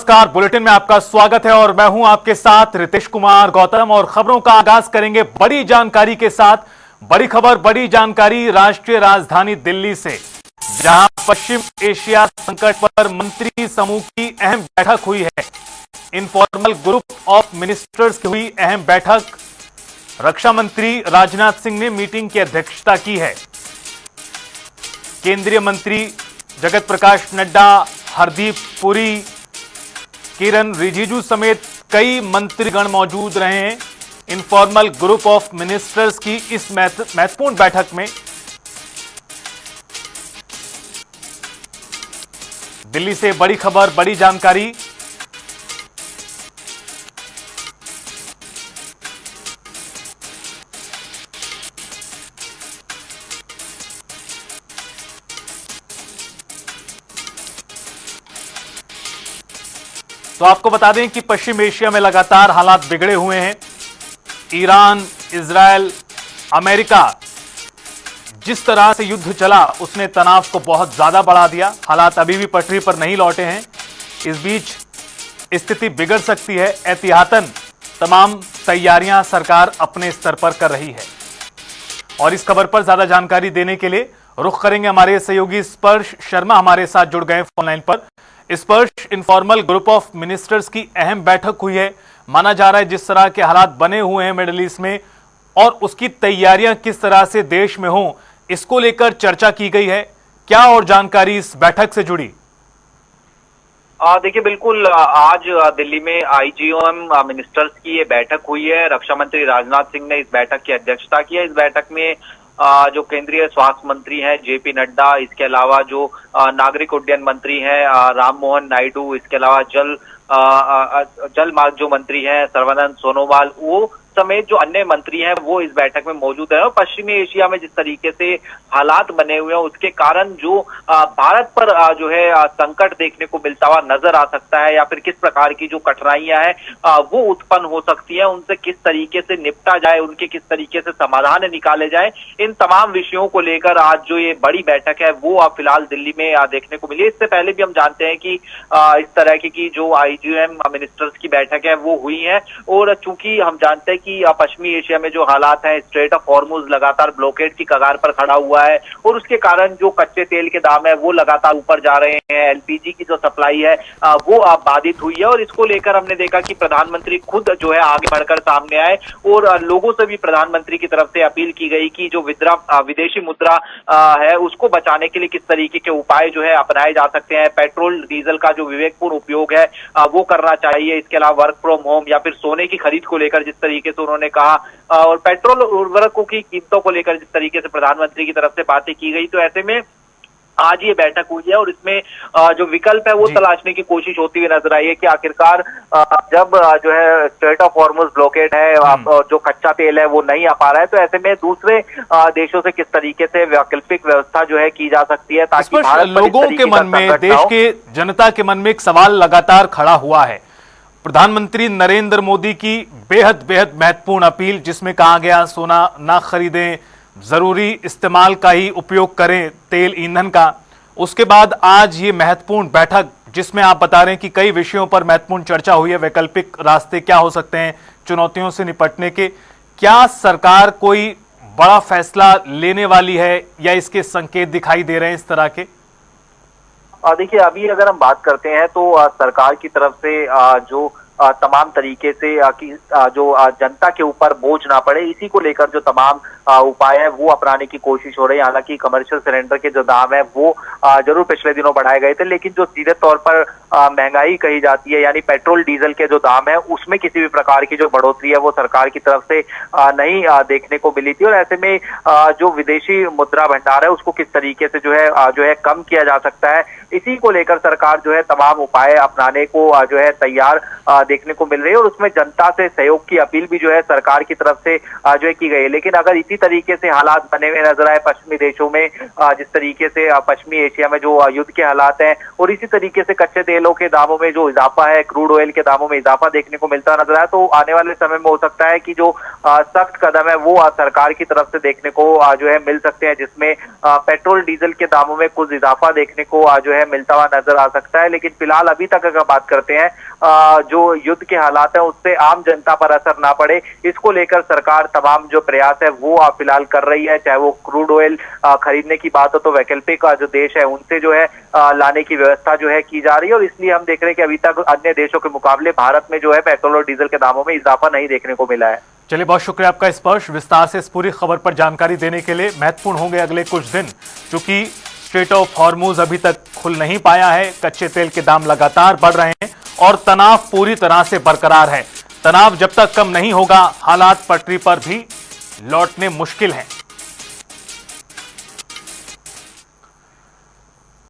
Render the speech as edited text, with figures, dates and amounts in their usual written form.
नमस्कार, बुलेटिन में आपका स्वागत है और मैं हूं आपके साथ रितेश कुमार गौतम। और खबरों का आगाज करेंगे बड़ी जानकारी के साथ। बड़ी खबर, बड़ी जानकारी राष्ट्रीय राजधानी दिल्ली से, जहां पश्चिम एशिया संकट पर मंत्री समूह की अहम बैठक हुई है। इनफॉर्मल ग्रुप ऑफ मिनिस्टर्स की हुई अहम बैठक। रक्षा मंत्री राजनाथ सिंह ने मीटिंग की अध्यक्षता की है। केंद्रीय मंत्री जगत प्रकाश नड्डा, हरदीप पुरी, किरण रिजिजू समेत कई मंत्रीगण मौजूद रहे हैं इनफॉर्मल ग्रुप ऑफ मिनिस्टर्स की इस महत्वपूर्ण बैठक में। दिल्ली से बड़ी खबर, बड़ी जानकारी। तो आपको बता दें कि पश्चिम एशिया में लगातार हालात बिगड़े हुए हैं। ईरान, इजरायल, अमेरिका, जिस तरह से युद्ध चला उसने तनाव को बहुत ज्यादा बढ़ा दिया। हालात अभी भी पटरी पर नहीं लौटे हैं। इस बीच स्थिति बिगड़ सकती है। एहतियातन तमाम तैयारियां सरकार अपने स्तर पर कर रही है। और इस खबर पर ज्यादा जानकारी देने के लिए रुख करेंगे हमारे सहयोगी स्पर्श शर्मा, हमारे साथ जुड़ गए फोनलाइन पर। स्पर्श, इनफॉर्मल ग्रुप ऑफ मिनिस्टर्स की अहम बैठक हुई है। माना जा रहा है जिस तरह के हालात बने हुए हैं मिडिल ईस्ट में और उसकी तैयारियां किस तरह से देश में हों, इसको लेकर चर्चा की गई है। क्या और जानकारी इस बैठक से जुड़ी? देखिए, बिल्कुल आज दिल्ली में आईजीओएम मिनिस्टर्स की ये बैठक हुई है। रक्षा मंत्री राजनाथ सिंह ने इस बैठक की अध्यक्षता की है। इस बैठक में जो केंद्रीय स्वास्थ्य मंत्री हैं जेपी नड्डा, इसके अलावा जो नागरिक उड्डयन मंत्री हैं राम मोहन नायडू, इसके अलावा जल मार्ग जो मंत्री हैं सर्बानंद सोनोवाल, वो समेत जो अन्य मंत्री हैं वो इस बैठक में मौजूद है। और पश्चिमी एशिया में जिस तरीके से हालात बने हुए हैं उसके कारण जो भारत पर जो है संकट देखने को मिलता हुआ नजर आ सकता है, या फिर किस प्रकार की जो कठिनाइयां हैं वो उत्पन्न हो सकती है, उनसे किस तरीके से निपटा जाए, उनके किस तरीके से समाधान निकाले जाए, इन तमाम विषयों को लेकर आज जो ये बड़ी बैठक है वो फिलहाल दिल्ली में देखने को मिली। इससे पहले भी हम जानते हैं कि इस तरह की जो आईजीओएम मिनिस्टर्स की बैठक है वो हुई है। और चूंकि हम जानते हैं कि पश्चिमी एशिया में जो हालात हैं, स्ट्रेट ऑफ हॉर्मुज लगातार ब्लॉकेड की कगार पर खड़ा हुआ है और उसके कारण जो कच्चे तेल के दाम है वो लगातार ऊपर जा रहे हैं। एलपीजी की जो सप्लाई है वो बाधित हुई है। और इसको लेकर हमने देखा कि प्रधानमंत्री खुद जो है आगे बढ़कर सामने आए और लोगों से भी प्रधानमंत्री की तरफ से अपील की गई कि जो विदेशी मुद्रा है उसको बचाने के लिए किस तरीके के उपाय जो है अपनाए जा सकते हैं। पेट्रोल डीजल का जो विवेकपूर्ण उपयोग है वो करना चाहिए। इसके अलावा वर्क फ्रॉम होम या फिर सोने की खरीद को लेकर जिस तरीके से उन्होंने कहा, और पेट्रोल उर्वरकों की कीमतों को लेकर जिस तरीके से प्रधानमंत्री की तरफ से बातें की गई, तो ऐसे में आज ये बैठक हुई है। और इसमें जो विकल्प है वो तलाशने की कोशिश होती हुई नजर आई है कि आखिरकार जब जो है स्ट्रेट ऑफ हॉर्मुज ब्लॉकेड है, जो कच्चा तेल है वो नहीं आ पा रहा है, तो ऐसे में दूसरे देशों से किस तरीके से वैकल्पिक व्यवस्था जो है की जा सकती है ताकि भारत लोगों के मन में, देश के जनता के मन में एक सवाल लगातार खड़ा हुआ है। प्रधानमंत्री नरेंद्र मोदी की बेहद महत्वपूर्ण अपील, जिसमें कहा गया सोना ना खरीदें, जरूरी इस्तेमाल का ही उपयोग करें तेल ईंधन का। उसके बाद आज ये महत्वपूर्ण बैठक जिसमें आप बता रहे हैं कि कई विषयों पर महत्वपूर्ण चर्चा हुई है। वैकल्पिक रास्ते क्या हो सकते हैं चुनौतियों से निपटने के? क्या सरकार कोई बड़ा फैसला लेने वाली है या इसके संकेत दिखाई दे रहे हैं इस तरह के? देखिए, अभी अगर हम बात करते हैं तो सरकार की तरफ से जो तमाम तरीके से जो जनता के ऊपर बोझ ना पड़े, इसी को लेकर जो तमाम उपाय है वो अपनाने की कोशिश हो रही है। हालांकि कमर्शियल सिलेंडर के जो दाम है वो जरूर पिछले दिनों बढ़ाए गए थे, लेकिन जो सीधे तौर पर महंगाई कही जाती है, यानी पेट्रोल डीजल के जो दाम है उसमें किसी भी प्रकार की जो बढ़ोतरी है वो सरकार की तरफ से नहीं देखने को मिली थी। और ऐसे में जो विदेशी मुद्रा भंडार है उसको किस तरीके से जो है कम किया जा सकता है, इसी को लेकर सरकार जो है तमाम उपाय अपनाने को जो है तैयार देखने को मिल रही है। और उसमें जनता से सहयोग की अपील भी जो है सरकार की तरफ से जो है की गई है। लेकिन अगर इसी तरीके से हालात बने हुए नजर आए पश्चिमी देशों में, जिस तरीके से पश्चिमी एशिया में जो युद्ध के हालात हैं, और इसी तरीके से कच्चे तेलों के दामों में जो इजाफा है, क्रूड ऑयल के दामों में इजाफा देखने को मिलता नजर आया। तो आने वाले समय में हो सकता है कि जो सख्त कदम है वो सरकार की तरफ से देखने को जो है मिल सकते हैं, जिसमें पेट्रोल डीजल के दामों में कुछ इजाफा देखने को जो है मिलता हुआ नजर आ सकता है। लेकिन फिलहाल अभी तक अगर बात करते हैं जो युद्ध के हालात है उससे आम जनता पर असर ना पड़े, इसको लेकर सरकार तमाम जो प्रयास है वो फिलहाल कर रही है। चाहे वो क्रूड ऑयल खरीदने की बात हो तो वैकल्पिक जो देश है उनसे जो है लाने की व्यवस्था जो है की जा रही है, और इसलिए हम देख रहे हैं कि अभी तक अन्य देशों के मुकाबले भारत में जो है पेट्रोल और डीजल के दामों में इजाफा नहीं देखने को मिला है। चलिए, बहुत शुक्रिया आपका स्पर्श विस्तार से इस पूरी खबर पर जानकारी देने के लिए। महत्वपूर्ण होंगे अगले कुछ दिन, क्योंकि स्ट्रेट ऑफ हॉर्मुज अभी तक खुल नहीं पाया है, कच्चे तेल के दाम लगातार बढ़ रहे हैं और तनाव पूरी तरह से बरकरार है। तनाव जब तक कम नहीं होगा, हालात पटरी पर भी लौटने मुश्किल हैं।